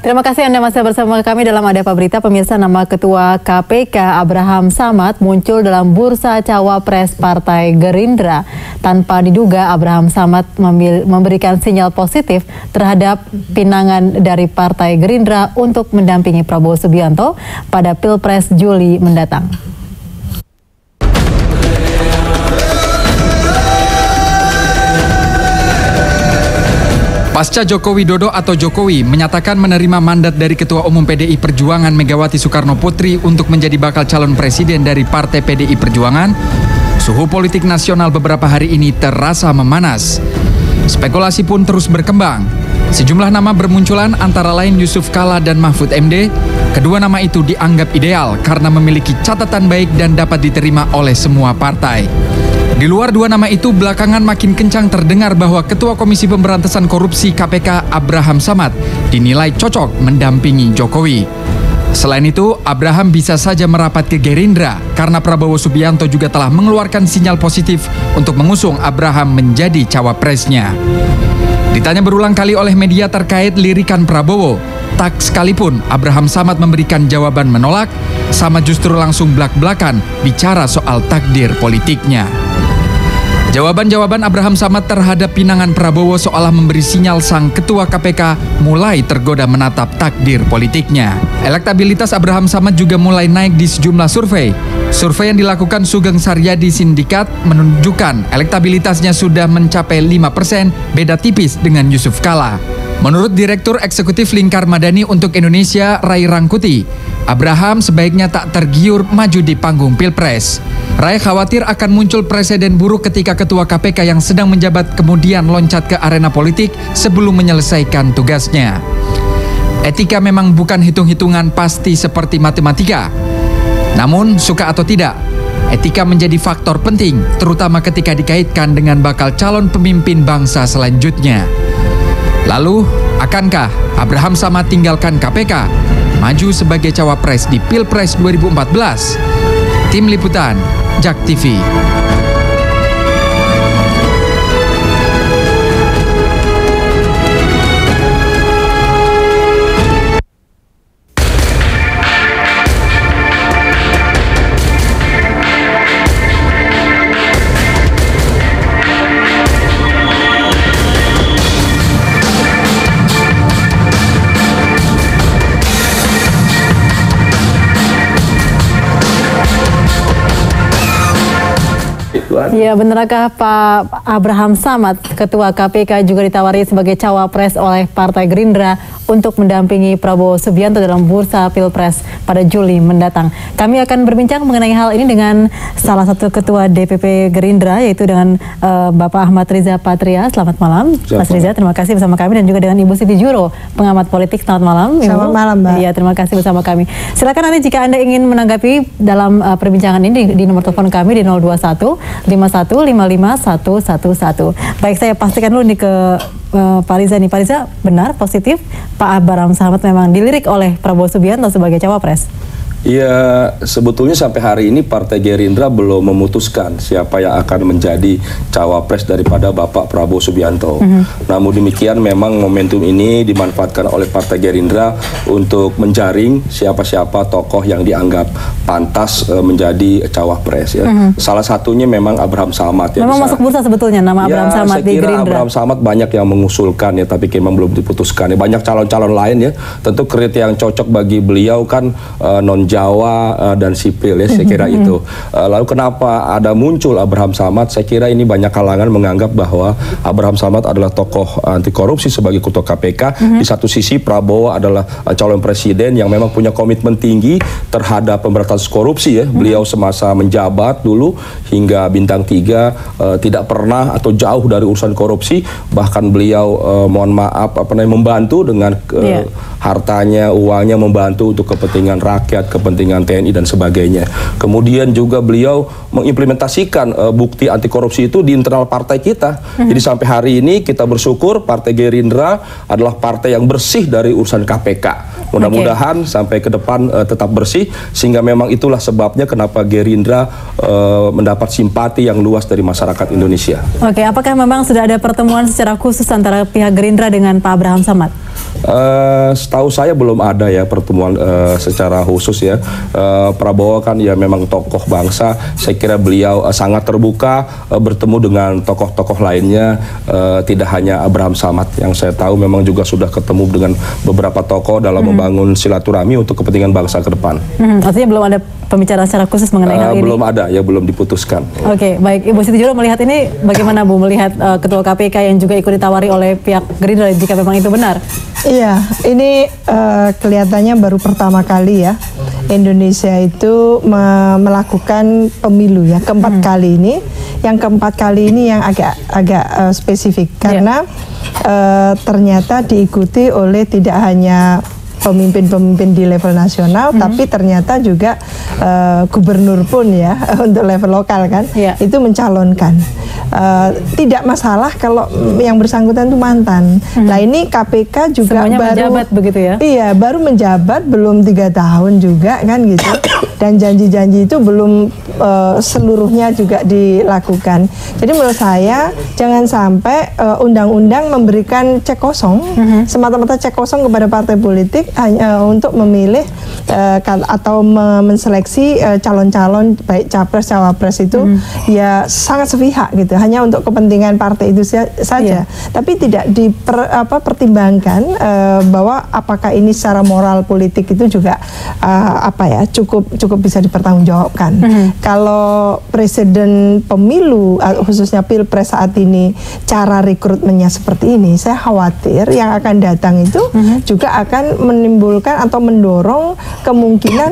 Terima kasih Anda masih bersama kami dalam Ada Apa Berita. Pemirsa, nama Ketua KPK Abraham Samad muncul dalam bursa cawapres Partai Gerindra. Tanpa diduga, Abraham Samad memberikan sinyal positif terhadap pinangan dari Partai Gerindra untuk mendampingi Prabowo Subianto pada Pilpres Juli mendatang. Pasca Joko Widodo atau Jokowi menyatakan menerima mandat dari Ketua Umum PDI Perjuangan Megawati Soekarno Putri untuk menjadi bakal calon presiden dari Partai PDI Perjuangan, suhu politik nasional beberapa hari ini terasa memanas. Spekulasi pun terus berkembang. Sejumlah nama bermunculan antara lain Yusuf Kala dan Mahfud MD. Kedua nama itu dianggap ideal karena memiliki catatan baik dan dapat diterima oleh semua partai. Di luar dua nama itu, belakangan makin kencang terdengar bahwa Ketua Komisi Pemberantasan Korupsi KPK Abraham Samad dinilai cocok mendampingi Jokowi. Selain itu, Abraham bisa saja merapat ke Gerindra karena Prabowo Subianto juga telah mengeluarkan sinyal positif untuk mengusung Abraham menjadi cawapresnya. Ditanya berulang kali oleh media terkait lirikan Prabowo, tak sekalipun Abraham Samad memberikan jawaban menolak, Samad justru langsung blak-blakan bicara soal takdir politiknya. Jawaban-jawaban Abraham Samad terhadap pinangan Prabowo seolah memberi sinyal sang ketua KPK mulai tergoda menatap takdir politiknya. Elektabilitas Abraham Samad juga mulai naik di sejumlah survei. Survei yang dilakukan Sugeng Saryadi Sindikat menunjukkan elektabilitasnya sudah mencapai 5%, beda tipis dengan Yusuf Kala. Menurut Direktur Eksekutif Lingkar Madani untuk Indonesia, Ray Rangkuti, Abraham sebaiknya tak tergiur maju di panggung Pilpres. Ray khawatir akan muncul presiden buruk ketika Ketua KPK yang sedang menjabat kemudian loncat ke arena politik sebelum menyelesaikan tugasnya. Etika memang bukan hitung-hitungan pasti seperti matematika. Namun, suka atau tidak, etika menjadi faktor penting, terutama ketika dikaitkan dengan bakal calon pemimpin bangsa selanjutnya. Lalu, akankah Abraham Samad tinggalkan KPK, maju sebagai cawapres di Pilpres 2014? Tim Liputan, JAK TV. Ya, benarkah Pak Abraham Samad, Ketua KPK, juga ditawari sebagai cawapres oleh Partai Gerindra untuk mendampingi Prabowo Subianto dalam bursa Pilpres pada Juli mendatang? Kami akan berbincang mengenai hal ini dengan salah satu Ketua DPP Gerindra, yaitu dengan Bapak Ahmad Riza Patria. Selamat malam, Mas Riza. Terima kasih bersama kami, dan juga dengan Ibu Siti Juro, pengamat politik. Selamat malam, Ibu. Selamat malam, Mbak. Iya, terima kasih bersama kami. Silakan nanti jika Anda ingin menanggapi dalam perbincangan ini di nomor telepon kami di 021 5155 111. Baik, saya pastikan dulu nih ke Pak Riza nih. Pak Riza, benar, positif Pak Abraham Samad memang dilirik oleh Prabowo Subianto sebagai cawapres? Ya, sebetulnya sampai hari ini Partai Gerindra belum memutuskan siapa yang akan menjadi cawapres daripada Bapak Prabowo Subianto. Namun demikian, memang momentum ini dimanfaatkan oleh Partai Gerindra untuk menjaring siapa-siapa tokoh yang dianggap pantas menjadi cawapres. Ya. Salah satunya memang Abraham Samad. Ya, memang masuk bursa sebetulnya nama Abraham Samad di Gerindra. Abraham Samad banyak yang mengusulkan ya, tapi memang belum diputuskan. Ya. Banyak calon-calon lain ya. Tentu kriteria yang cocok bagi beliau kan non Jawa dan sipil ya, saya kira itu. Lalu kenapa ada muncul Abraham Samad? Saya kira ini banyak kalangan menganggap bahwa Abraham Samad adalah tokoh anti korupsi sebagai ketua KPK. Di satu sisi Prabowo adalah calon presiden yang memang punya komitmen tinggi terhadap pemberantasan korupsi ya. Beliau semasa menjabat dulu hingga bintang 3 tidak pernah atau jauh dari urusan korupsi. Bahkan beliau mohon maaf membantu dengan hartanya, uangnya, membantu untuk kepentingan rakyat, kepentingan TNI dan sebagainya. Kemudian juga beliau mengimplementasikan bukti anti korupsi itu di internal partai kita. Jadi sampai hari ini kita bersyukur Partai Gerindra adalah partai yang bersih dari urusan KPK. Mudah-mudahan sampai ke depan tetap bersih, sehingga memang itulah sebabnya kenapa Gerindra mendapat simpati yang luas dari masyarakat Indonesia. Oke, apakah memang sudah ada pertemuan secara khusus antara pihak Gerindra dengan Pak Abraham Samad? Setahu saya belum ada ya pertemuan secara khusus ya. Prabowo kan ya memang tokoh bangsa. Saya kira beliau sangat terbuka bertemu dengan tokoh-tokoh lainnya. Tidak hanya Abraham Samad, yang saya tahu memang juga sudah ketemu dengan beberapa tokoh dalam membangun silaturahmi untuk kepentingan bangsa ke depan. Artinya belum ada pembicaraan secara khusus mengenai hal ini? Belum ada, ya belum diputuskan. Oke, baik. Ibu Siti Juro melihat ini bagaimana Bu, melihat Ketua KPK yang juga ikut ditawari oleh pihak Gerindra jika memang itu benar? Iya, ini kelihatannya baru pertama kali ya Indonesia itu melakukan pemilu ya, keempat kali ini. Yang keempat kali ini yang agak spesifik karena ternyata diikuti oleh tidak hanya pemimpin-pemimpin di level nasional, tapi ternyata juga gubernur pun ya untuk level lokal kan, itu mencalonkan. Tidak masalah kalau yang bersangkutan itu mantan. Nah ini KPK juga semuanya baru menjabat begitu ya? Iya, baru menjabat belum 3 tahun juga kan gitu. Dan janji-janji itu belum seluruhnya juga dilakukan. Jadi menurut saya jangan sampai undang-undang memberikan cek kosong, semata-mata cek kosong kepada partai politik hanya untuk memilih atau menseleksi calon-calon baik capres cawapres itu ya sangat sepihak gitu, hanya untuk kepentingan partai itu saja. Tapi tidak dipertimbangkan bahwa apakah ini secara moral politik itu juga cukup bisa dipertanggungjawabkan. Kalau presiden pemilu khususnya pilpres saat ini cara rekrutmennya seperti ini, saya khawatir yang akan datang itu juga akan menimbulkan atau mendorong kemungkinan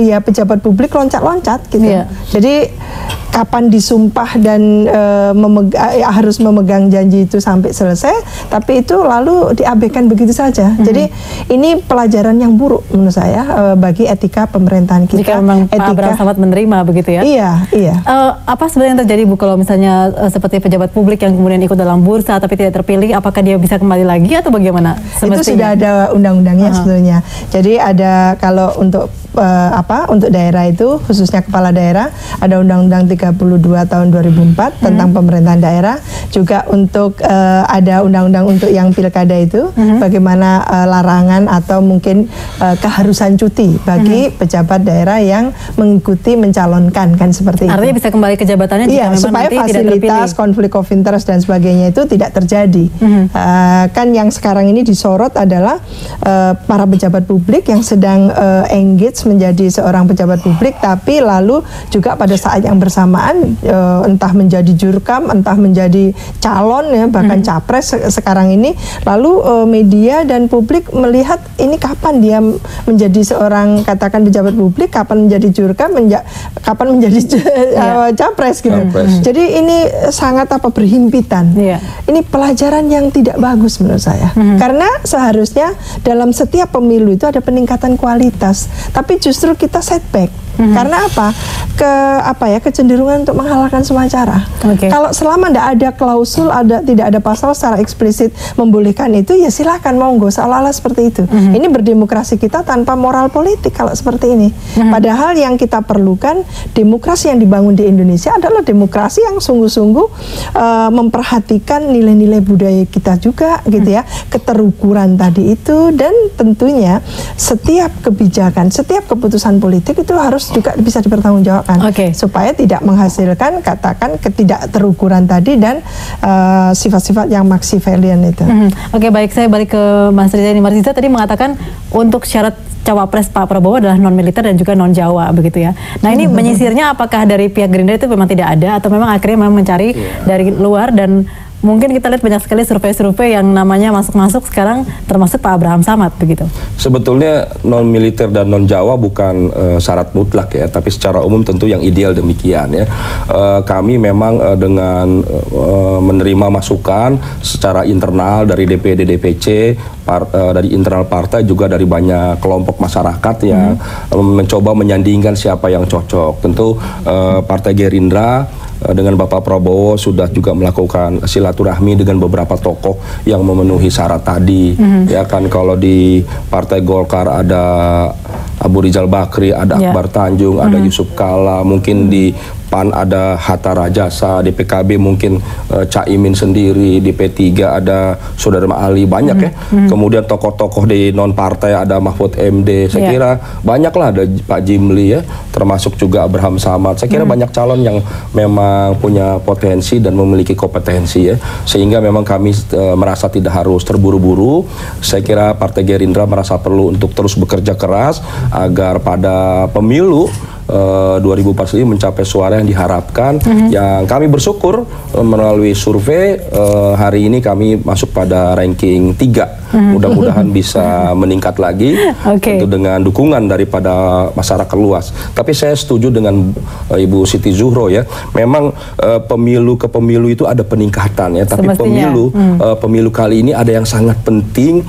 ya pejabat publik loncat-loncat gitu. Jadi kapan disumpah dan harus memegang janji itu sampai selesai, tapi itu lalu diabaikan begitu saja. Jadi ini pelajaran yang buruk menurut saya bagi etika pemerintahan kita. Jika memang Pak Abraham Samad menerima begitu ya? Iya. Apa sebenarnya yang terjadi Bu kalau misalnya seperti pejabat publik yang kemudian ikut dalam bursa tapi tidak terpilih, apakah dia bisa kembali lagi atau bagaimana? Itu sudah ada undang-undangnya sebetulnya. Jadi ada kalau untuk untuk daerah itu khususnya kepala daerah ada Undang-Undang 32 tahun 2004 tentang pemerintahan daerah, juga untuk ada undang-undang untuk yang pilkada itu bagaimana larangan atau mungkin keharusan cuti bagi pejabat daerah yang mengikuti mencalonkan kan seperti itu. Artinya bisa kembali ke jabatannya jika memang supaya nanti fasilitas konflik of interest dan sebagainya itu tidak terjadi. Kan yang sekarang ini disorot adalah para pejabat publik yang sedang engage menjadi seorang pejabat publik, tapi lalu juga pada saat yang bersamaan entah menjadi jurkam, entah menjadi calon ya, bahkan capres sekarang ini, lalu media dan publik melihat ini kapan dia menjadi seorang katakan pejabat publik, kapan menjadi jurkam, kapan menjadi capres gitu. Jadi ini sangat berhimpitan. Ini pelajaran yang tidak bagus menurut saya. Karena seharusnya dalam setiap pemilu itu ada peningkatan kualitas, tapi justru kita setback. Karena apa? Kecenderungan untuk menghalalkan semua cara. Kalau selama tidak ada klausul, tidak ada pasal secara eksplisit membolehkan itu, ya silakan monggo, seolah-olah seperti itu. Ini berdemokrasi kita tanpa moral politik kalau seperti ini. Padahal yang kita perlukan, demokrasi yang dibangun di Indonesia adalah demokrasi yang sungguh-sungguh memperhatikan nilai-nilai budaya kita juga gitu ya, keterukuran tadi itu, dan tentunya setiap kebijakan, setiap keputusan politik itu harus juga bisa dipertanggungjawabkan supaya tidak menghasilkan katakan ketidakterukuran tadi dan sifat-sifat yang maxivalian itu. Baik, saya balik ke Mas Riza. Mas Riza tadi mengatakan untuk syarat cawapres Pak Prabowo adalah non militer dan juga non Jawa begitu ya. Nah ini menyisirnya apakah dari pihak Gerindra itu memang tidak ada atau memang akhirnya memang mencari dari luar, dan mungkin kita lihat banyak sekali survei-survei yang namanya masuk-masuk sekarang termasuk Pak Abraham Samad begitu. Sebetulnya non militer dan non Jawa bukan syarat mutlak ya, tapi secara umum tentu yang ideal demikian ya. Kami memang dengan menerima masukan secara internal dari DPD DPC, dari internal partai, juga dari banyak kelompok masyarakat yang mencoba menyandingkan siapa yang cocok. Tentu Partai Gerindra dengan Bapak Prabowo sudah juga melakukan silaturahmi dengan beberapa tokoh yang memenuhi syarat tadi. Ya kan, kalau di Partai Golkar ada Abu Rizal Bakri, ada Akbar Tanjung, ada Yusuf Kala, mungkin di PAN ada Hatta Rajasa, di PKB mungkin Caimin sendiri, di P3 ada Saudara Ali, banyak ya. Kemudian tokoh-tokoh di non partai ada Mahfud MD, saya kira banyaklah, ada Pak Jimli ya, termasuk juga Abraham Samad. Saya kira banyak calon yang memang punya potensi dan memiliki kompetensi ya, sehingga memang kami merasa tidak harus terburu-buru. Saya kira Partai Gerindra merasa perlu untuk terus bekerja keras agar pada pemilu 2045 mencapai suara yang diharapkan. Yang kami bersyukur melalui survei hari ini kami masuk pada ranking 3. Mudah-mudahan bisa meningkat lagi tentu dengan dukungan daripada masyarakat luas. Tapi saya setuju dengan Ibu Siti Zuhro ya. Memang pemilu ke pemilu itu ada peningkatan ya, tapi pemilu kali ini ada yang sangat penting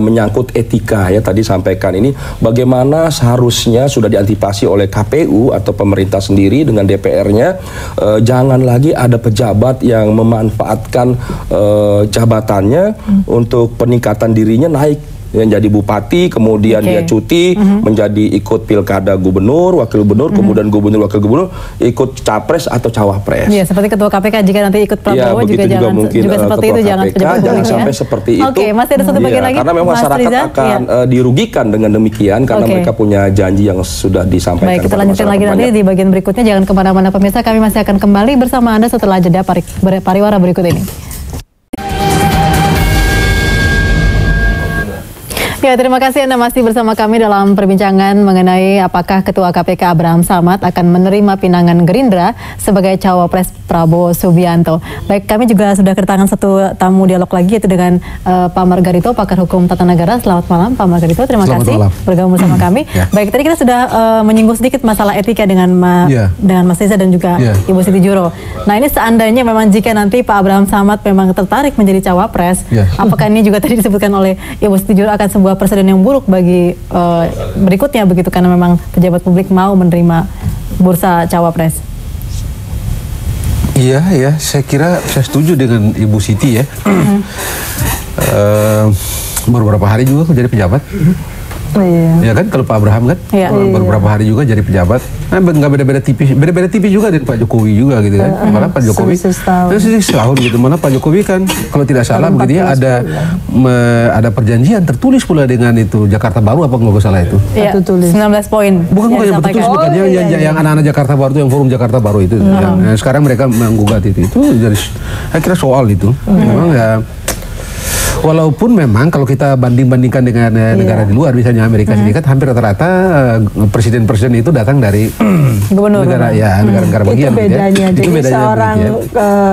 menyangkut etika ya, tadi sampaikan ini bagaimana seharusnya sudah diantisipasi oleh KPU atau pemerintah sendiri dengan DPR-nya, jangan lagi ada pejabat yang memanfaatkan jabatannya untuk peningkatan dirinya naik menjadi bupati, kemudian dia cuti menjadi ikut pilkada gubernur, wakil gubernur, kemudian gubernur, wakil gubernur, ikut capres atau cawapres. Iya, seperti ketua KPK jika nanti ikut Prabowo juga jangan juga seperti itu, jangan sampai seperti itu. Oke, masih ada satu bagian lagi. Karena memang masyarakat akan dirugikan dengan demikian karena mereka punya janji yang sudah disampaikan. Baik, kita lanjutkan lagi nanti di bagian berikutnya. Jangan kemana-mana pemirsa, kami masih akan kembali bersama Anda setelah jeda pariwara berikut ini. Ya, terima kasih Anda masih bersama kami dalam perbincangan mengenai apakah Ketua KPK Abraham Samad akan menerima pinangan Gerindra sebagai cawapres Prabowo Subianto. Baik, kami juga sudah kedatangan satu tamu dialog lagi, yaitu dengan Pak Margarito, pakar hukum tata negara. Selamat malam Pak Margarito, terima kasih bergabung bersama kami. Baik, tadi kita sudah menyinggung sedikit masalah etika dengan Mas Riza dan juga Ibu Siti Zuhro. Nah, ini seandainya memang jika nanti Pak Abraham Samad memang tertarik menjadi cawapres, apakah ini juga tadi disebutkan oleh Ibu Siti Zuhro akan sebuah presiden yang buruk bagi berikutnya begitu, karena memang pejabat publik mau menerima bursa cawapres? Iya, ya, saya kira saya setuju dengan Ibu Siti ya. Beberapa hari juga aku jadi pejabat. Ya kan, kalau Pak Abraham kan beberapa hari juga jadi pejabat. Nggak beda-beda tipis juga dengan Pak Jokowi juga gitu kan. Malah Pak Jokowi setahun gitu. Malah Pak Jokowi kan kalau tidak salah begitu ya ada perjanjian tertulis pula dengan itu Jakarta Baru, apa nggak salah itu? Iya, 19 poin. Bukan yang tertulis, bukan yang anak-anak Jakarta Baru itu, yang forum Jakarta Baru itu. Yang sekarang mereka menggugat itu jadi saya kira soal itu. Memang ya. Walaupun memang kalau kita banding-bandingkan dengan negara di luar, misalnya Amerika Serikat, hampir rata-rata presiden-presiden itu datang dari negara-negara bagian. Itu bedanya. Jadi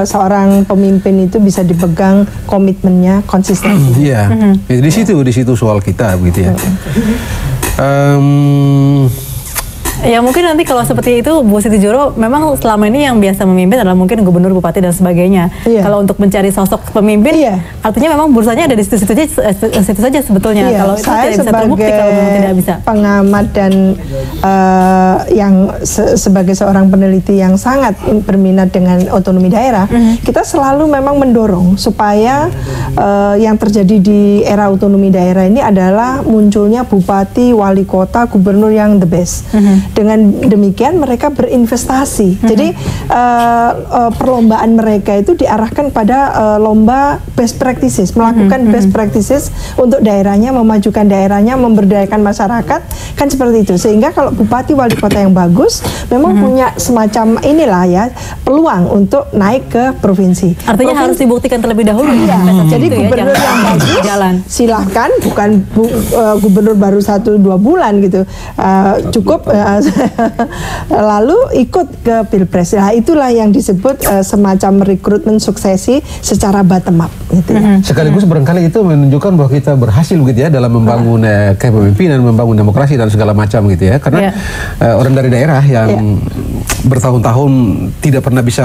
seorang pemimpin itu bisa dipegang komitmennya konsisten. Iya, di situ soal kita begitu ya. Ya mungkin nanti kalau seperti itu Bu Siti Zuhro memang selama ini yang biasa memimpin adalah mungkin gubernur, bupati dan sebagainya. Kalau untuk mencari sosok pemimpin, artinya memang bursanya ada di situ saja sebetulnya. Kalau itu tidak bisa terbukti, kalau memang tidak bisa. Pengamat dan yang sebagai seorang peneliti yang sangat berminat dengan otonomi daerah, kita selalu memang mendorong supaya yang terjadi di era otonomi daerah ini adalah munculnya bupati, wali kota, gubernur yang the best. Dengan demikian mereka berinvestasi. Jadi perlombaan mereka itu diarahkan pada lomba best practices, melakukan best practices untuk daerahnya, memajukan daerahnya, memberdayakan masyarakat, kan seperti itu. Sehingga kalau bupati wali kota yang bagus memang punya semacam inilah ya peluang untuk naik ke provinsi. Artinya harus dibuktikan terlebih dahulu. Jadi gubernur yang bagus silahkan, bukan gubernur baru 1-2 bulan gitu, cukup lalu ikut ke pilpres. Nah, itulah yang disebut semacam rekrutmen suksesi secara bottom up gitu ya. Sekaligus barangkali itu menunjukkan bahwa kita berhasil gitu ya dalam membangun kepemimpinan, membangun demokrasi dan segala macam gitu ya. Karena orang dari daerah yang bertahun-tahun tidak pernah bisa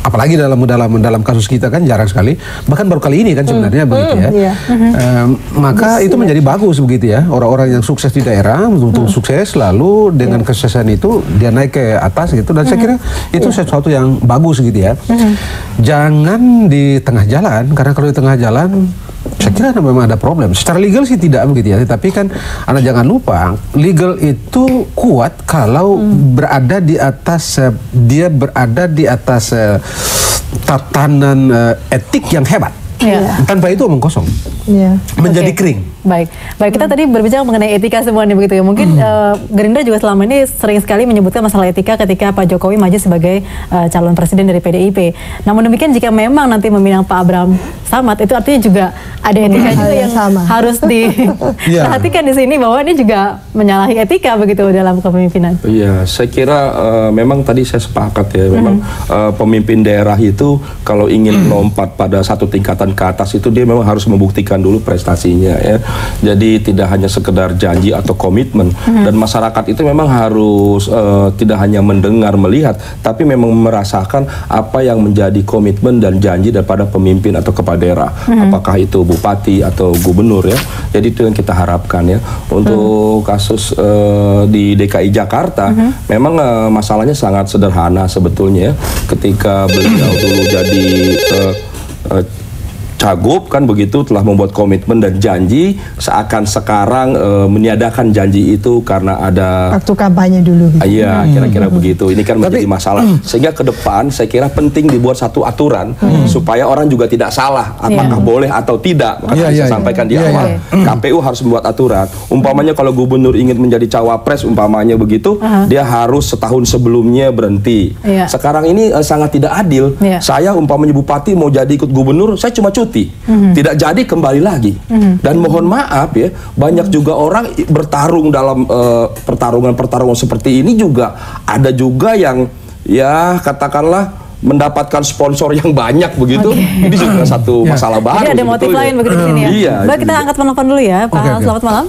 apalagi dalam kasus kita kan jarang sekali, bahkan baru kali ini kan sebenarnya begitu ya. Maka itu menjadi bagus begitu ya, orang-orang yang sukses di daerah betul-betul sukses, lalu dengan kesuksesan itu dia naik ke atas gitu, dan saya kira itu sesuatu yang bagus gitu ya. Jangan di tengah jalan, karena kalau di tengah jalan saya kira memang ada problem. Secara legal sih tidak begitu ya, tapi kan Anda jangan lupa legal itu kuat kalau berada di atas tatanan etik yang hebat. Tanpa itu omong kosong, menjadi kering. Baik, kita tadi berbicara mengenai etika semua nih begitu ya. Mungkin Gerindra juga selama ini sering sekali menyebutkan masalah etika ketika Pak Jokowi maju sebagai calon presiden dari PDIP. Namun demikian jika memang nanti meminang Pak Abraham Samad, itu artinya juga ada etika juga yang harus diperhatikan di sini, bahwa ini juga menyalahi etika begitu dalam kepemimpinan. Iya, saya kira memang tadi saya sepakat ya, memang pemimpin daerah itu kalau ingin melompat pada satu tingkatan ke atas itu dia memang harus membuktikan dulu prestasinya ya. Jadi tidak hanya sekedar janji atau komitmen, dan masyarakat itu memang harus tidak hanya mendengar, melihat, tapi memang merasakan apa yang menjadi komitmen dan janji daripada pemimpin atau kepala daerah, apakah itu bupati atau gubernur ya. Jadi itu yang kita harapkan ya. Untuk kasus di DKI Jakarta, memang masalahnya sangat sederhana sebetulnya ya. Ketika beliau dulu jadi Cagup kan begitu, telah membuat komitmen dan janji, seakan sekarang meniadakan janji itu karena ada waktu kampanye dulu gitu. Iya, kira-kira begitu. Ini kan menjadi masalah. Sehingga ke depan saya kira penting dibuat satu aturan supaya orang juga tidak salah apakah boleh atau tidak. Makanya saya sampaikan di awal, KPU harus membuat aturan. Umpamanya kalau gubernur ingin menjadi cawapres umpamanya begitu, dia harus setahun sebelumnya berhenti. Sekarang ini sangat tidak adil. Saya umpamanya bupati mau jadi ikut gubernur, saya cuma cuti. Tidak jadi kembali lagi. Dan mohon maaf ya, banyak juga orang bertarung dalam pertarungan seperti ini juga. Ada juga yang ya katakanlah mendapatkan sponsor yang banyak begitu. Ini juga satu masalah baru. Jadi ada motif lain begitu di sini ya. Iya. Baik, kita angkat telepon dulu ya, Pak. Selamat malam.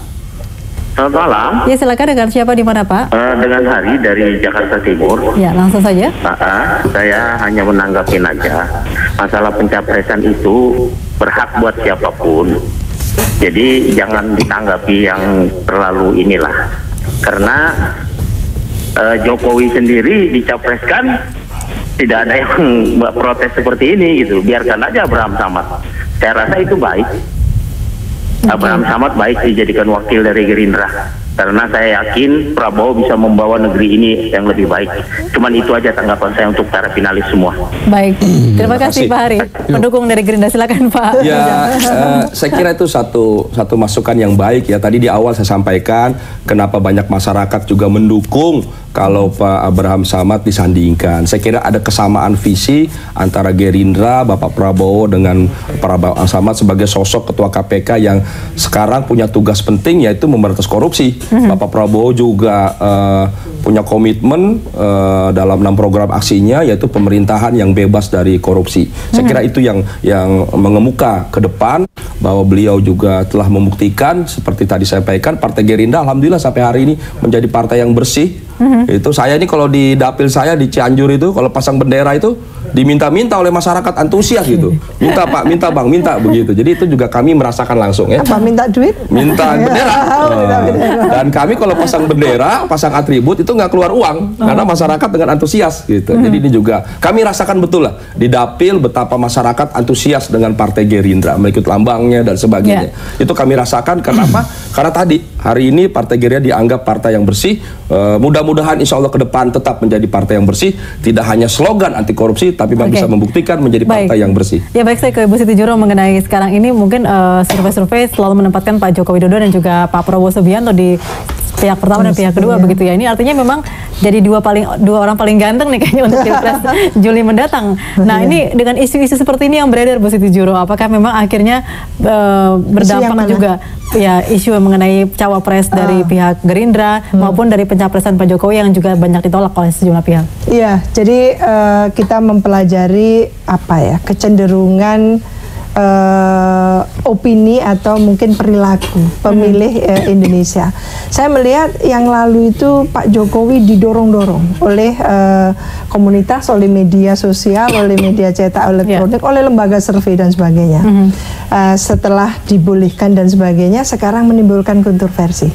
Selamat malam. Ya, silakan, dengan siapa, di mana Pak? Dengan Hari dari Jakarta Timur. Ya, langsung saja. Saya hanya menanggapin aja. Masalah pencapresan itu berhak buat siapapun. Jadi jangan ditanggapi yang terlalu inilah. Karena Jokowi sendiri dicapreskan, tidak ada yang protes seperti ini gitu. Biarkan aja Abraham Samad. Saya rasa itu baik. Abraham Samad baik dijadikan wakil dari Gerindra, karena saya yakin Prabowo bisa membawa negeri ini yang lebih baik. Cuman itu aja tanggapan saya untuk para finalis semua. Baik, terima kasih Pak Hari, pendukung dari Gerindra. Silakan Pak. Ya, saya kira itu satu masukan yang baik ya. Tadi di awal saya sampaikan kenapa banyak masyarakat juga mendukung kalau Pak Abraham Samad disandingkan. Saya kira ada kesamaan visi antara Gerindra, Bapak Prabowo dengan Pak Abraham Samad sebagai sosok ketua KPK yang sekarang punya tugas penting, yaitu memberantas korupsi. Bapak Prabowo juga punya komitmen dalam 6 program aksinya, yaitu pemerintahan yang bebas dari korupsi. Saya kira itu yang mengemuka ke depan, bahwa beliau juga telah membuktikan seperti tadi saya sampaikan, Partai Gerindra alhamdulillah sampai hari ini menjadi partai yang bersih. Itu saya ini kalau di dapil saya di Cianjur itu kalau pasang bendera itu diminta-minta oleh masyarakat antusias gitu. Minta Pak, minta Bang, minta begitu. Jadi itu juga kami merasakan langsung ya. Apa, minta duit? Minta bendera. Dan kami kalau pasang bendera, pasang atribut itu nggak keluar uang karena masyarakat dengan antusias gitu. Jadi ini juga kami rasakan betul lah di dapil betapa masyarakat antusias dengan Partai Gerindra, mengikut lambangnya dan sebagainya. Itu kami rasakan. Kenapa? Karena tadi hari ini Partai Gerindra dianggap partai yang bersih. Mudah-mudahan insya Allah ke depan tetap menjadi partai yang bersih, tidak hanya slogan anti korupsi, tapi bisa membuktikan menjadi partai yang bersih. Ya baik, saya ke Ibu Siti Juro mengenai sekarang ini mungkin survei-survei selalu menempatkan Pak Joko Widodo dan juga Pak Prabowo Subianto di pihak pertama dan pihak kedua begitu ya. Ini artinya memang jadi dua orang paling ganteng nih kayaknya untuk Pilpres Juli mendatang. Nah, ini dengan isu-isu seperti ini yang beredar, Bu Siti Juro, apakah memang akhirnya berdampak juga ya isu mengenai cawapres dari pihak Gerindra maupun dari pencapresan Pak Jokowi yang juga banyak ditolak oleh sejumlah pihak? Iya, jadi kita mempelajari apa ya kecenderungan opini atau mungkin perilaku pemilih Indonesia. Saya melihat yang lalu itu Pak Jokowi didorong-dorong oleh komunitas, oleh media sosial, oleh media cetak elektronik, oleh lembaga survei dan sebagainya. Setelah dibolehkan dan sebagainya, sekarang menimbulkan kontroversi.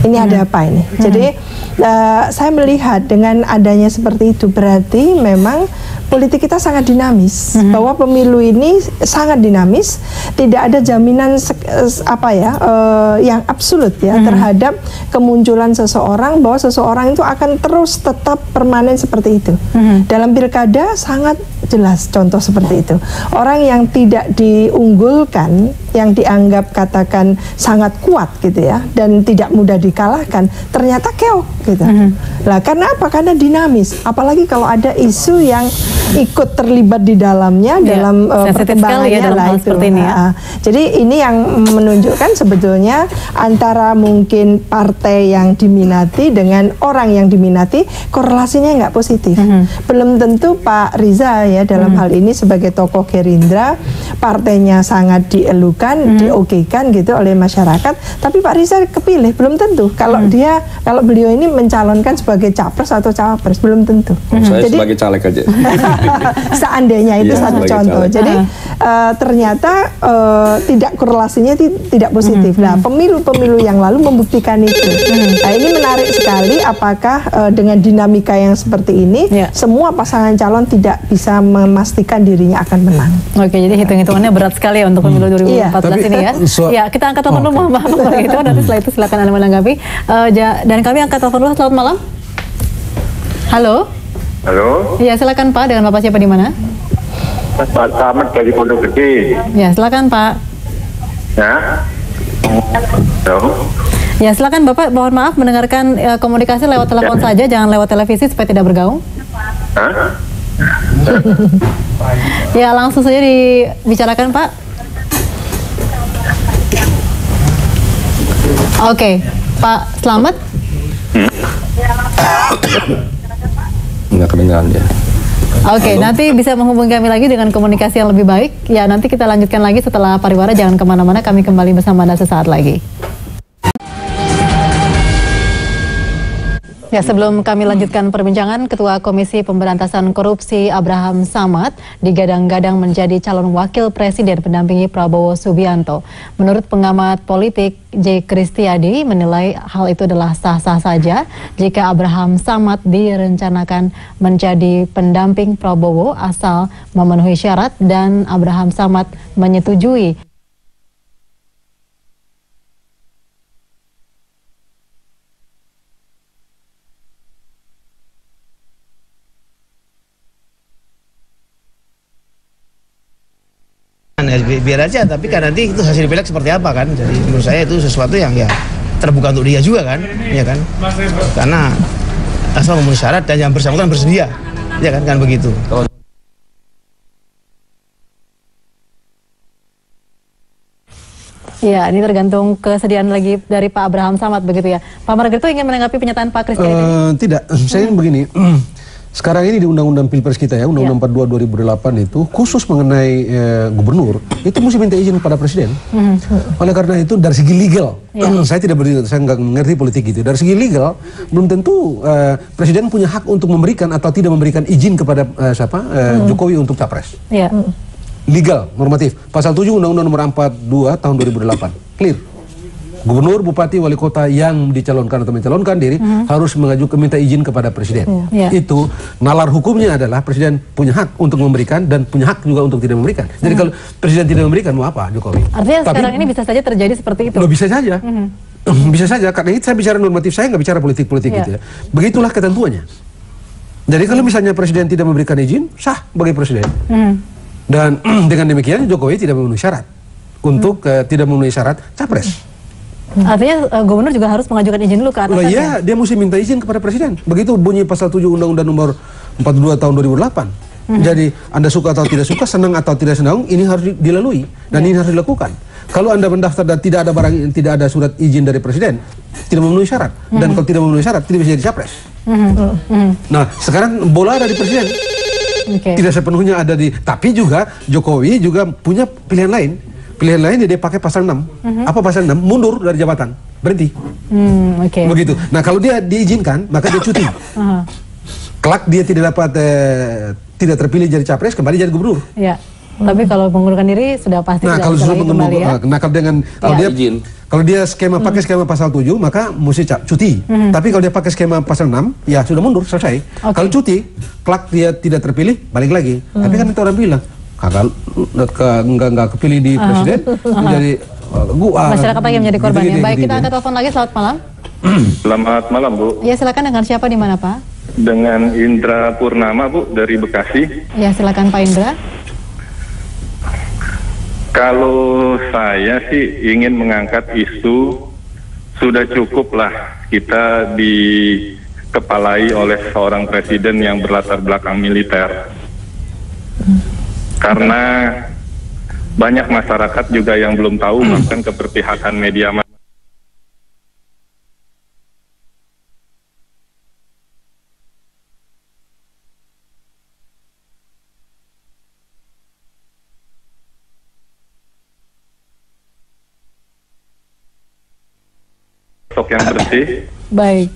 Ini ada apa ini? Jadi saya melihat dengan adanya seperti itu berarti memang politik kita sangat dinamis, bahwa pemilu ini sangat dinamis, tidak ada jaminan yang absolut ya terhadap kemunculan seseorang, bahwa seseorang itu akan terus tetap permanen seperti itu. Dalam pilkada sangat jelas contoh seperti itu. Orang yang tidak diunggulkan, yang dianggap katakan sangat kuat gitu ya, dan tidak mudah dikalahkan, ternyata keok gitu. Lah karena apa? Karena dinamis. Apalagi kalau ada isu yang ikut terlibat di dalamnya dalam perkembangannya dalam hal seperti ini ya. Jadi ini yang menunjukkan sebetulnya antara mungkin partai yang diminati dengan orang yang diminati korelasinya nggak positif. Belum tentu Pak Riza ya dalam hal ini sebagai tokoh Gerindra, partainya sangat dielukan, diokekan gitu oleh masyarakat, tapi Pak Riza kepilih belum tentu. Kalau beliau ini mencalonkan sebagai capres atau cawapres belum tentu. Saya Jadi, sebagai caleg aja. Seandainya itu satu contoh. Caleg. Jadi ternyata tidak korelasinya tidak positif. Nah, pemilu-pemilu yang lalu membuktikan itu. Nah, ini menarik sekali. Apakah dengan dinamika yang seperti ini, semua pasangan calon tidak bisa memastikan dirinya akan menang? Oke, jadi hitung-hitungannya berat sekali ya untuk pemilu 2014 ini ya. Ya, kita angkat telepon dulu, maaf gitu. Nanti setelah itu silakan Anda menanggapi. Dan kami angkat telepon dulu. Selamat malam. Halo. Halo. Ya, silakan Pak. Dengan Bapak siapa di mana? Pak Samad dari Pondok Gede. Ya, silakan Pak. Ya. Halo. Ya, silakan Bapak. Mohon maaf mendengarkan komunikasi lewat telepon saja, jangan lewat televisi supaya tidak bergaung. Hah? Ya, langsung saja dibicarakan Pak. Oke, Pak Slamet. Nggak kedengaran ya. Oke, nanti bisa menghubungi kami lagi dengan komunikasi yang lebih baik. Ya, nanti kita lanjutkan lagi setelah pariwara. Jangan kemana-mana, kami kembali bersama Anda sesaat lagi. Ya, sebelum kami lanjutkan perbincangan, Ketua Komisi Pemberantasan Korupsi Abraham Samad digadang-gadang menjadi calon wakil presiden pendampingi Prabowo Subianto. Menurut pengamat politik J. Kristiadi menilai hal itu adalah sah-sah saja jika Abraham Samad direncanakan menjadi pendamping Prabowo asal memenuhi syarat dan Abraham Samad menyetujui. Biar aja, tapi kan nanti itu hasil pilek seperti apa kan. Jadi menurut saya itu sesuatu yang ya terbuka untuk dia juga kan, ya kan. Karena asal memenuhi syarat dan yang bersangkutan bersedia, ya kan begitu. Ya, ini tergantung kesediaan lagi dari Pak Abraham Samad begitu ya. Pak Margarito ingin menanggapi pernyataan Pak Kristiadi? Tidak, saya begini. Sekarang ini di Undang-Undang Pilpres kita ya, Undang-Undang 42 2008 itu khusus mengenai gubernur itu mesti minta izin kepada presiden. Oleh karena itu dari segi legal, saya nggak mengerti politik gitu. Dari segi legal belum tentu presiden punya hak untuk memberikan atau tidak memberikan izin kepada Jokowi untuk capres. Legal, normatif. Pasal 7 Undang-Undang Nomor 42 Tahun 2008, clear. Gubernur, bupati, wali kota yang dicalonkan atau mencalonkan diri harus mengajukan minta izin kepada presiden. Itu nalar hukumnya adalah presiden punya hak untuk memberikan dan punya hak juga untuk tidak memberikan. Jadi kalau presiden tidak memberikan, mau apa Jokowi? Artinya sekarang ini bisa saja terjadi seperti itu? Bisa saja. Bisa saja, karena itu saya bicara normatif, saya nggak bicara politik-politik gitu ya. Begitulah ketentuannya. Jadi kalau misalnya presiden tidak memberikan izin, sah bagi presiden. Dan dengan demikian Jokowi tidak memenuhi syarat untuk tidak memenuhi syarat capres. Artinya gubernur juga harus mengajukan izin dulu ke atasannya? Iya, dia mesti minta izin kepada presiden. Begitu bunyi pasal 7 Undang-Undang Nomor 42 Tahun 2008. Jadi Anda suka atau tidak suka, senang atau tidak senang, ini harus dilalui dan ini harus dilakukan. Kalau Anda mendaftar dan tidak ada barang, tidak ada surat izin dari presiden, tidak memenuhi syarat. Dan kalau tidak memenuhi syarat, tidak bisa jadi capres. Nah, sekarang bola ada di presiden. Tidak sepenuhnya ada di, tapi juga Jokowi juga punya pilihan lain. Pilihan lain dia pakai pasal 6. Apa pasal 6? Mundur dari jabatan, berhenti. Begitu. Nah, kalau dia diizinkan, maka dia cuti. Kelak dia tidak dapat tidak terpilih jadi capres, kembali jadi gubernur. Tapi kalau mengundurkan diri sudah pasti Nah, tidak kalau bisa sudah lagi kembali ya. nakal dengan kalau dia skema pakai skema pasal 7 maka mesti cuti. Tapi kalau dia pakai skema pasal 6 ya sudah mundur, selesai. Kalau cuti, kelak dia tidak terpilih, balik lagi. Tapi kan itu orang bilang nggak kepilih di presiden, jadi masyarakat lagi menjadi korban ya. Baik, kita akan telepon lagi. Selamat malam. Selamat malam, Bu. Ya, silakan, dengan siapa di mana, Pak? Dengan Indra Purnama, Bu, dari Bekasi. Ya, silakan Pak Indra. Kalau saya sih ingin mengangkat isu sudah cukuplah kita dikepalai oleh seorang presiden yang berlatar belakang militer. Karena banyak masyarakat juga yang belum tahu bahkan keberpihakan media. Yang bersih. Baik.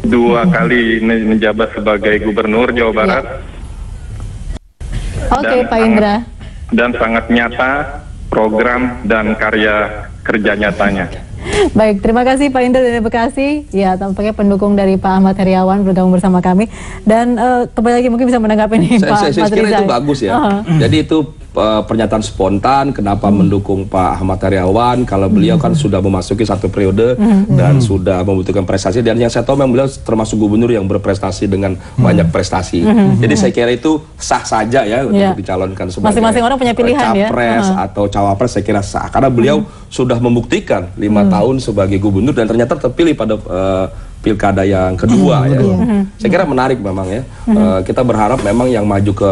2 kali menjabat sebagai gubernur Jawa Barat. Oke, Pak Indra. Dan sangat nyata program dan karya kerja nyatanya. Baik, terima kasih Pak Indra dari Bekasi. Ya, tampaknya pendukung dari Pak Ahmad Heriawan bergabung bersama kami. Dan kembali lagi mungkin bisa menanggapi ini Pak Saya kira Rizal. itu bagus ya. Jadi itu pernyataan spontan kenapa mendukung Pak Ahmad Heriawan kalau beliau kan sudah memasuki 1 periode dan sudah membutuhkan prestasi, dan yang saya tahu memang beliau termasuk gubernur yang berprestasi dengan banyak prestasi. Jadi saya kira itu sah saja ya untuk dicalonkan sebagai masing-masing orang punya pilihan capres atau cawapres, saya kira sah karena beliau sudah membuktikan 5 tahun sebagai gubernur dan ternyata terpilih pada pilkada yang kedua ya. Saya kira menarik memang ya. Kita berharap memang yang maju ke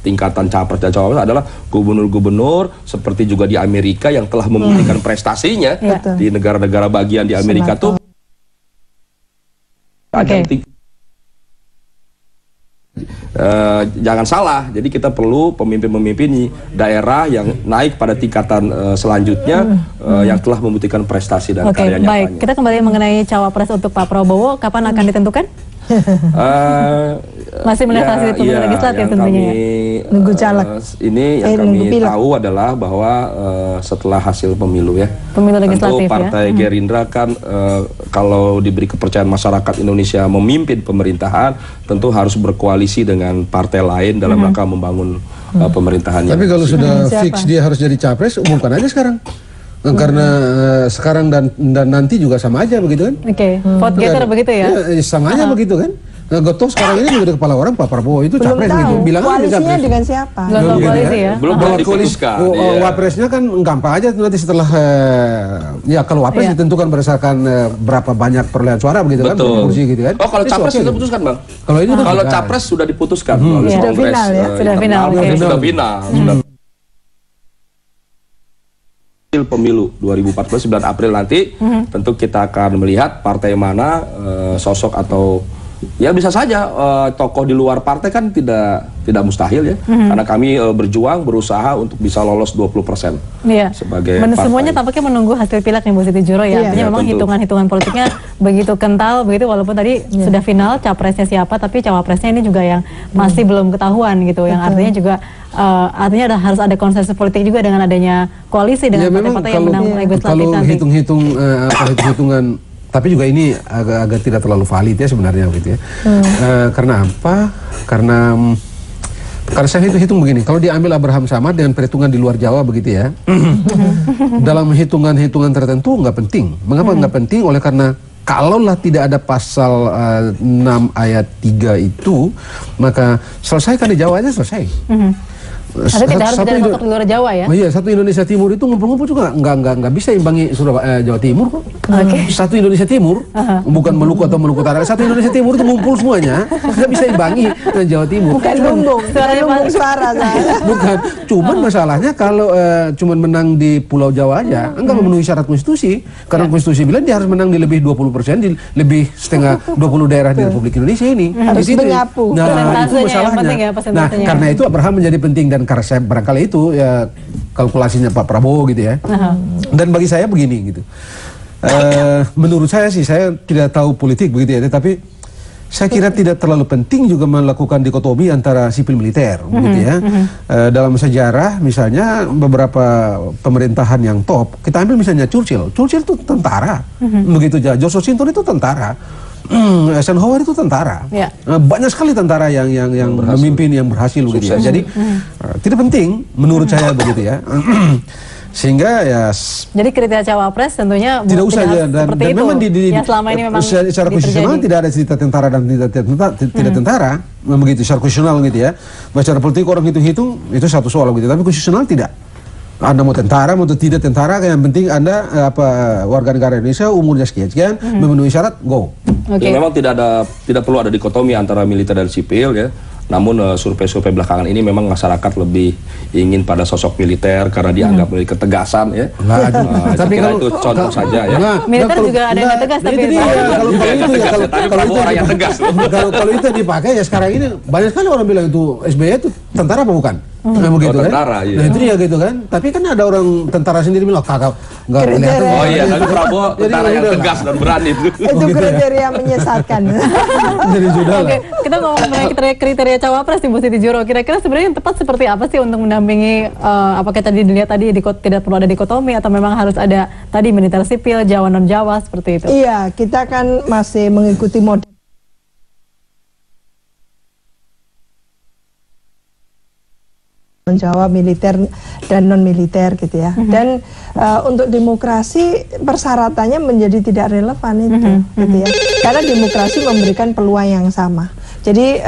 tingkatan capres dan cawapres adalah gubernur-gubernur seperti juga di Amerika yang telah membuktikan prestasinya di negara-negara bagian di Amerika tuh. Jangan salah, jadi kita perlu pemimpin-pemimpin di daerah yang naik pada tingkatan selanjutnya yang telah membuktikan prestasi dan karya nyatanya. Baik, kita kembali mengenai cawapres untuk Pak Prabowo, kapan akan ditentukan? Masih melihat hasil pemilu legislatif tentunya. Nunggu caleg. Ini yang kami tahu adalah bahwa setelah hasil pemilu ya. Pemilu legislatif tentu Partai Gerindra kan kalau diberi kepercayaan masyarakat Indonesia memimpin pemerintahan, tentu harus berkoalisi dengan partai lain dalam rangka membangun pemerintahannya. Tapi kalau sudah fix dia harus jadi capres, umumkan aja sekarang. Karena sekarang dan nanti juga sama aja begitu kan? Vote getter begitu ya? Sama aja begitu kan? Nah, Gotoh sekarang ini juga di kepala orang Pak Prabowo itu capres gitu. Bilang aja koalisinya dengan siapa? Belum koalisi ya? Belum diputuskan. Wapresnya kan gampang aja nanti setelah ya kalau wapres ditentukan berdasarkan berapa banyak perolehan suara begitu kan? Kursi gitu kan? Oh, kalau capres sudah diputuskan Bang? Kalau ini kalau capres sudah diputuskan. Sudah final ya? Sudah final. Sudah final. Pemilu 2014 9 April nanti tentu kita akan melihat partai mana sosok atau ya bisa saja tokoh di luar partai kan tidak mustahil ya karena kami berjuang berusaha untuk bisa lolos 20% sebagai partai. Semuanya tampaknya menunggu hasil pilek nih Bu Siti Juro ya. Artinya memang hitungan-hitungan politiknya begitu kental begitu, walaupun tadi sudah final capresnya siapa, tapi cawapresnya ini juga yang masih belum ketahuan gitu, yang artinya juga artinya harus ada konsensus politik juga dengan adanya koalisi dengan partai-partai yang menang legislatif nanti. Kalau hitung-hitungan, tapi juga ini agak tidak terlalu valid ya sebenarnya gitu ya. Karena apa? Karena saya hitung begini, kalau diambil Abraham Samad dengan perhitungan di luar Jawa begitu ya, dalam hitungan-hitungan tertentu nggak penting. Mengapa nggak penting? Oleh karena kalaulah tidak ada pasal 6 ayat 3 itu, maka selesaikan di Jawa aja selesai. Tapi tidak harus dari di luar Jawa ya? Iya, satu Indonesia Timur itu ngumpul-ngumpul juga nggak bisa imbangi Jawa Timur kok. Satu Indonesia Timur, bukan Maluku atau Maluku Utara. Satu Indonesia Timur itu ngumpul semuanya, nggak bisa imbangi Jawa Timur. Bukan lumbung, suara saya. Bukan, cuman masalahnya kalau cuman menang di Pulau Jawa aja, enggak memenuhi syarat konstitusi. Karena konstitusi bilang dia harus menang di lebih 20%, di lebih setengah 20 daerah di Republik Indonesia ini. Harus menyapu. Nah, itu masalahnya. Nah, karena itu Abraham menjadi penting, dan karena saya barangkali itu ya kalkulasinya Pak Prabowo gitu ya. Dan bagi saya begini gitu. Menurut saya sih, saya tidak tahu politik begitu ya, tapi Saya kira tidak terlalu penting juga melakukan dikotomi antara sipil militer, begitu ya. Dalam sejarah, misalnya beberapa pemerintahan yang top, kita ambil misalnya Churchill itu tentara, begitu aja. George Washington itu tentara, Eisenhower itu tentara. Banyak sekali tentara yang memimpin yang berhasil, begitu ya. Jadi tidak penting menurut saya, begitu ya. Sehingga ya jadi kriteria cawapres tentunya tidak usah ya, dan itu. Memang Ya selama ini memang secara konstitusional tidak ada cerita tentara dan tidak tentara, begitu secara konstitusional gitu ya. Secara politik orang hitung-hitung itu satu soal gitu, tapi konstitusional tidak. Anda mau tentara, mau tidak tentara, yang penting Anda warga negara Indonesia, umurnya sekian, memenuhi syarat, go. Ya, memang tidak perlu ada dikotomi antara militer dan sipil ya. Namun survei-survei belakangan ini memang masyarakat lebih ingin pada sosok militer karena dianggap memiliki ketegasan ya. Tapi kalau itu contoh saja ya. Militer juga ada yang tegas, tapi orang yang tegas. Kalau itu dipakai ya sekarang ini banyak sekali orang bilang itu SBY itu tentara apa bukan? Begitu kan? Tentara, iya. Nah itu dia gitu kan. Tapi kan ada orang tentara sendiri bilang kakak nggak kelihatan. Oh iya, tapi Prabowo tentara yang tegas dan berani itu. Itu kriteria menyesatkan. Jadi sudah lah. Oke, kita ngomong mengenai kriteria cawapres di Bu Siti Juro. Kira-kira sebenarnya yang tepat seperti apa sih untuk mendampingi? Apakah tadi dilihat tadi tidak perlu ada dikotomi atau memang harus ada tadi militer sipil, Jawa non Jawa seperti itu? Iya, kita kan masih mengikuti model Jawa militer dan non militer gitu ya. Dan untuk demokrasi persyaratannya menjadi tidak relevan itu gitu ya. Karena demokrasi memberikan peluang yang sama. Jadi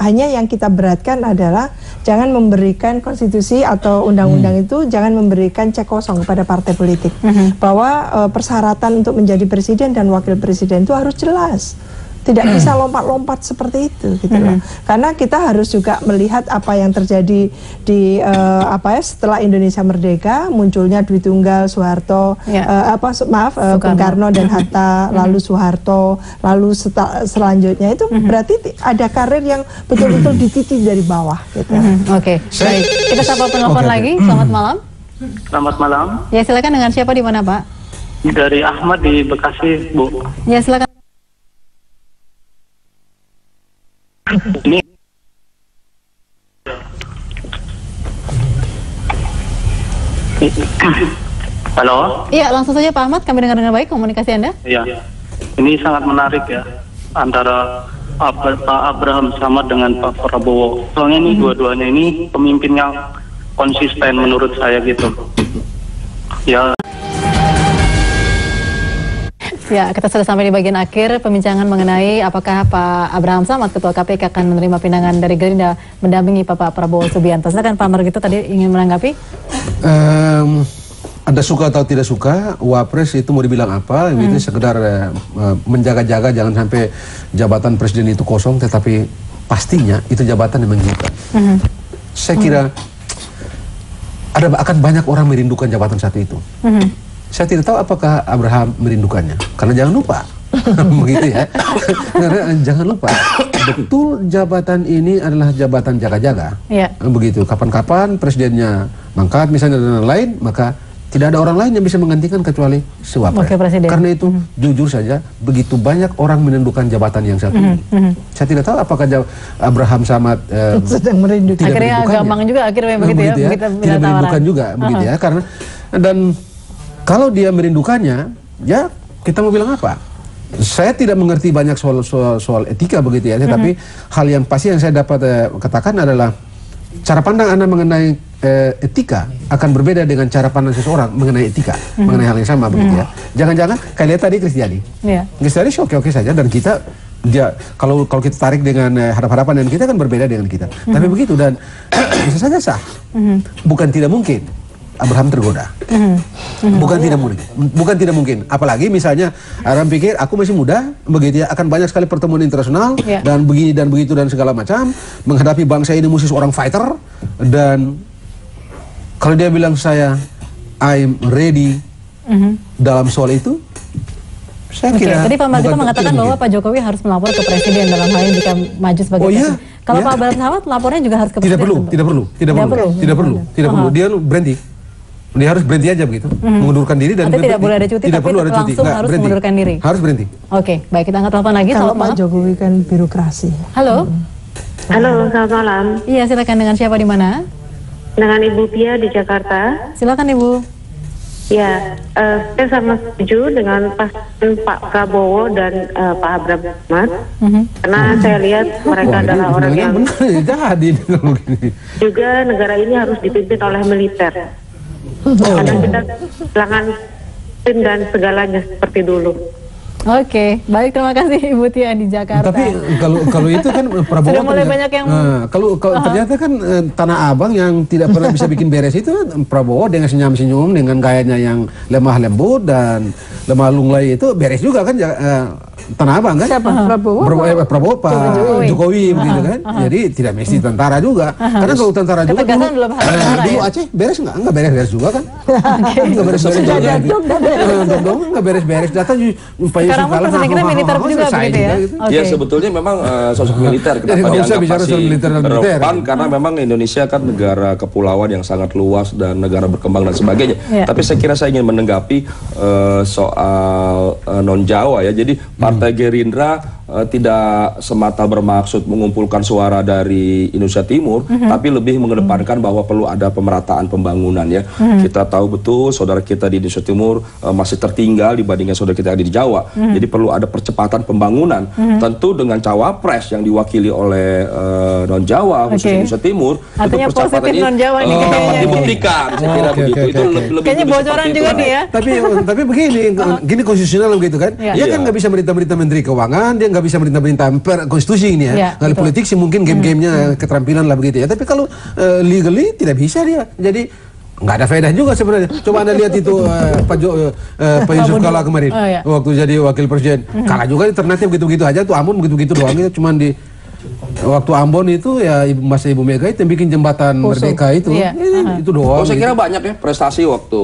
hanya yang kita beratkan adalah jangan memberikan konstitusi atau undang-undang itu jangan memberikan cek kosong kepada partai politik. Bahwa persyaratan untuk menjadi presiden dan wakil presiden itu harus jelas. Tidak bisa lompat-lompat seperti itu gitu loh. Karena kita harus juga melihat apa yang terjadi di setelah Indonesia merdeka, munculnya Dwi Tunggal, Soeharto, Bung Karno dan Hatta, lalu Soeharto, lalu selanjutnya itu berarti ada karir yang betul-betul dititi dari bawah gitu. Oke, baik. Kita sapa penelpon lagi. Selamat malam. Selamat malam. Ya, silakan, dengan siapa di mana, Pak? Dari Ahmad di Bekasi, Bu. Ya, silakan. Ini halo. Iya, langsung saja Pak Ahmad, kami dengar dengan baik komunikasi Anda. Iya, ini sangat menarik ya antara Pak Abraham Samad dengan Pak Prabowo. Soalnya ini dua-duanya ini pemimpin yang konsisten menurut saya gitu. Ya. Ya, kita sudah sampai di bagian akhir pembincangan mengenai apakah Pak Abraham Samad, Ketua KPK, akan menerima pinangan dari Gerindra mendampingi Bapak Prabowo Subianto. Silakan Pak Margito tadi ingin menanggapi. Anda suka atau tidak suka, Wapres itu mau dibilang apa, itu sekedar menjaga-jaga jangan sampai jabatan presiden itu kosong, tetapi pastinya itu jabatan yang mengikat. Saya kira akan banyak orang merindukan jabatan satu itu. Saya tidak tahu apakah Abraham merindukannya, karena jangan lupa, begitu ya. Karena jangan lupa, betul jabatan ini adalah jabatan jaga-jaga, begitu. Kapan-kapan presidennya mangkat misalnya dan lain-lain, maka tidak ada orang lain yang bisa menggantikan kecuali si Wapres. Karena itu jujur saja, begitu banyak orang merindukan jabatan yang satu ini. Saya tidak tahu apakah Abraham Samad sedang merindukan. Akhirnya gampang juga akhirnya begitu ya. Tidak merindukan juga, begitu ya. Karena dan kalau dia merindukannya, ya kita mau bilang apa? Saya tidak mengerti banyak soal etika begitu ya, tapi hal yang pasti yang saya dapat katakan adalah cara pandang Anda mengenai etika akan berbeda dengan cara pandang seseorang mengenai etika, mengenai hal yang sama begitu ya. Jangan-jangan kayak lihat tadi Kristiani. Kristiani oke-oke saja, dan kita kalau kita tarik dengan hadap-hadapan dengan kita kan berbeda dengan kita. Tapi begitu, dan bisa saja sah. Bukan tidak mungkin Abraham tergoda. Bukan tidak mungkin. Apalagi misalnya orang pikir aku masih muda, begitu ya, akan banyak sekali pertemuan internasional dan begini dan begitu dan segala macam, menghadapi bangsa ini mesti seorang fighter, dan kalau dia bilang I'm ready dalam soal itu, saya kira. Tadi Pak Margito mengatakan bahwa Pak Jokowi harus melapor ke Presiden dalam hal ini jika maju sebagai presiden. Kalau Pak Abraham Samad lapornya juga harus ke Presiden. Tidak perlu. Dia berhenti. Dia harus berhenti aja begitu, mengundurkan diri dan tidak boleh ada cuti, tidak tapi perlu ada cuti, langsung harus berhenti. mengundurkan diri. Harus berhenti. Oke, baik, kita angkat telepon lagi. Kalau Pak Jokowi kan birokrasi. Halo. Halo, selamat malam. Iya, silakan, dengan siapa di mana? Dengan Ibu Pia di Jakarta. Silakan Ibu. Ya, saya sama setuju dengan pasangan Pak Prabowo dan Pak Abraham Samad. Karena saya lihat mereka adalah orang yang juga negara ini harus dipimpin oleh militer. Karena kita kehilangan tim dan segalanya seperti dulu. Oke, baik, terima kasih Ibu Tia di Jakarta. Tapi kalau itu kan Prabowo sudah mulai banyak yang kalau ternyata kan Tanah Abang yang tidak pernah bisa bikin beres itu Prabowo dengan senyum-senyum dengan gayanya yang lemah lembut dan lemah lunglai itu beres juga kan Tanah Abang kan? Siapa? Prabowo Pak Jokowi begitu kan? Jadi tidak mesti tentara juga. Karena kalau tentara juga dulu Aceh beres nggak beres-beres juga kan? Nggak beres-beres juga. Nggak beres-beres data sekarang pun presiden militer juga begitu ya? Ya sebetulnya memang sosok militer kenapa dianggap masih relevan karena memang Indonesia kan negara kepulauan yang sangat luas dan negara berkembang dan sebagainya. Tapi saya kira saya ingin menanggapi soal non-Jawa ya. Jadi Partai Gerindra tidak semata bermaksud mengumpulkan suara dari Indonesia Timur, tapi lebih mengedepankan bahwa perlu ada pemerataan pembangunan ya. Kita tahu betul saudara kita di Indonesia Timur masih tertinggal dibandingkan saudara kita di Jawa. Jadi perlu ada percepatan pembangunan. Tentu dengan cawapres yang diwakili oleh non-Jawa khusus Indonesia Timur. Artinya itu positif non-Jawa nih dapat dibuktikan. Saya kira begitu. Itu lebih kayaknya bocoran juga nih ya. Tapi begini konstitusional begitu kan? Dia kan nggak bisa merintah-merintah Menteri Keuangan, dia nggak bisa merintah-merintah konstitusi ini ya. Kalau politik sih mungkin game-gamenya keterampilan lah begitu ya. Tapi kalau legally tidak bisa dia. Jadi nggak ada faedah juga sebenarnya. Coba Anda lihat itu Pak Yusuf Kala kemarin waktu jadi wakil presiden. Kala juga alternatif begitu-begitu aja tuh Ambon begitu-begitu doang gitu. Cuman di waktu Ambon itu ya masa Ibu Mega itu yang bikin jembatan Merdeka itu. Itu doang. Saya kira banyak ya prestasi waktu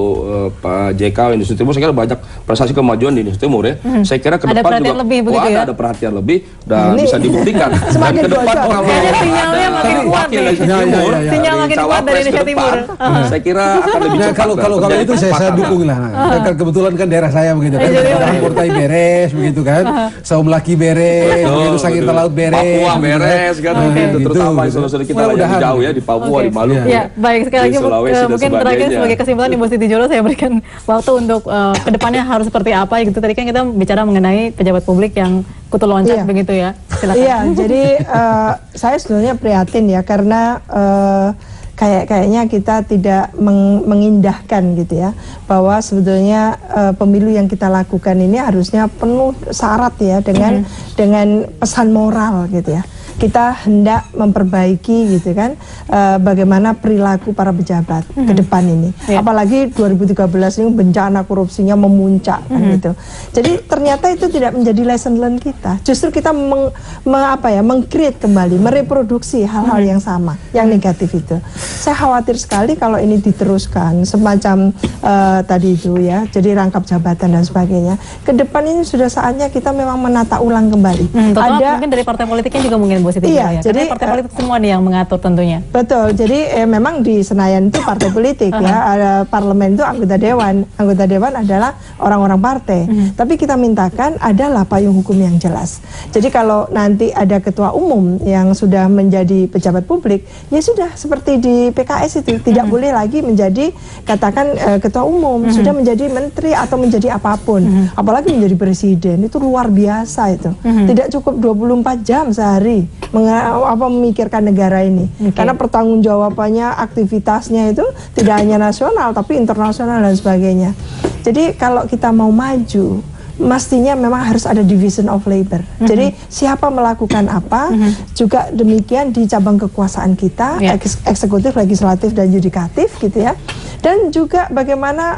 Pak JK Indonesia Timur. Saya kira banyak prestasi kemajuan di Indonesia Timur ya. Saya kira ke depan juga ada perhatian lebih dan bisa dibuktikan. Dan ke depan kalau sinyalnya makin kuat nih. Sinyal makin kuat dari Indonesia Timur. Saya kira akan lebih cepat. Kalau itu saya dukung lah. Kebetulan kan daerah saya begitu kan. Portai beres begitu kan. Saum Laki beres, begitu Sangirta Laut beres. Papua beres kan begitu, terutama saudara-saudara kita yang jauh ya di Papua, di Maluku. Ya, baik, sekali lagi mungkin terakhir sebagai kesimpulan Ibu Siti Jolo saya berikan waktu untuk kedepannya harus seperti apa gitu. Tadi kan kita bicara mengenai pejabat publik yang kutu loncat begitu ya. Silakan. Iya, jadi saya sebenarnya prihatin ya karena kayaknya kita tidak mengindahkan gitu ya bahwa sebetulnya pemilu yang kita lakukan ini harusnya penuh syarat ya dengan pesan moral gitu ya. Kita hendak memperbaiki gitu kan bagaimana perilaku para pejabat ke depan ini. Apalagi 2013 ini bencana korupsinya memuncak kan gitu. Jadi ternyata itu tidak menjadi lesson learn kita. Justru kita meng-create kembali, mereproduksi hal-hal yang sama, yang negatif itu. Saya khawatir sekali kalau ini diteruskan semacam tadi itu ya, jadi rangkap jabatan dan sebagainya. Ke depan ini sudah saatnya kita memang menata ulang kembali. Ada mungkin dari partai politiknya juga mungkin Bu Siti ya. Jadi partai politik semua nih yang mengatur tentunya. Betul. Jadi memang di Senayan itu partai politik ya, ada parlemen itu anggota dewan. Anggota dewan adalah orang-orang partai. Tapi kita mintakan adalah payung hukum yang jelas. Jadi kalau nanti ada ketua umum yang sudah menjadi pejabat publik, ya sudah seperti di PKS itu tidak boleh lagi menjadi katakan ketua umum, sudah menjadi menteri atau menjadi apapun. Apalagi menjadi presiden itu luar biasa itu. Tidak cukup 24 jam sehari memikirkan negara ini. Karena pertanggungjawabannya, aktivitasnya itu tidak hanya nasional tapi internasional dan sebagainya. Jadi kalau kita mau maju mestinya memang harus ada division of labor. Jadi siapa melakukan apa, juga demikian di cabang kekuasaan kita, eksekutif, legislatif, dan yudikatif gitu ya. Dan juga bagaimana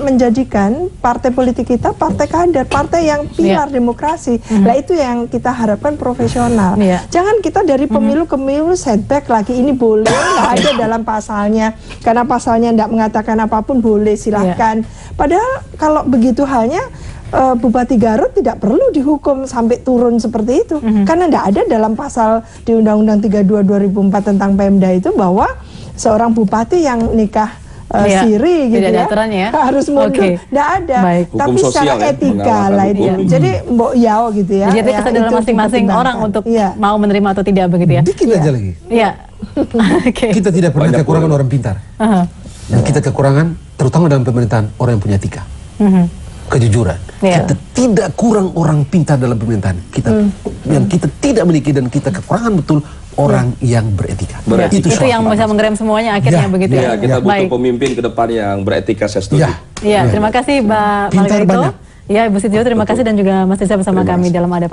menjadikan partai politik kita partai kader, partai yang pilar demokrasi. Nah itu yang kita harapkan profesional. Jangan kita dari pemilu ke pemilu setback lagi, ini boleh, nggak ada dalam pasalnya. Karena pasalnya tidak mengatakan apapun boleh, silahkan. Padahal kalau begitu halnya Bupati Garut tidak perlu dihukum sampai turun seperti itu. Karena tidak ada dalam pasal di Undang-Undang 32 2004 tentang Pemda itu bahwa seorang bupati yang nikah siri gitu tidak ada ya. aturannya ya. Harus mundur, tidak ada. Hukum Tapi sosial secara ya, etika lah itu. hukum. Jadi mbok yao gitu ya. Jadi itu kesadaran itu masing-masing orang untuk mau menerima atau tidak begitu ya. Dikit aja lagi. Iya. Oke. Kita tidak pernah Banyak kekurangan orang pintar. Dan kita kekurangan, terutama dalam pemerintahan, orang yang punya etika. Kejujuran. Kita tidak kurang orang pintar dalam pemerintahan. Yang kita tidak miliki dan kita kekurangan betul orang yang beretika. Itu yang bisa mengerem semuanya akhirnya begitu ya. Kita butuh pemimpin ke depan yang beretika, saya setuju. Iya, terima kasih Mbak Margarito. Ya, Ibu Sitio, terima kasih dan juga Mas Rizal bersama kami dalam Ada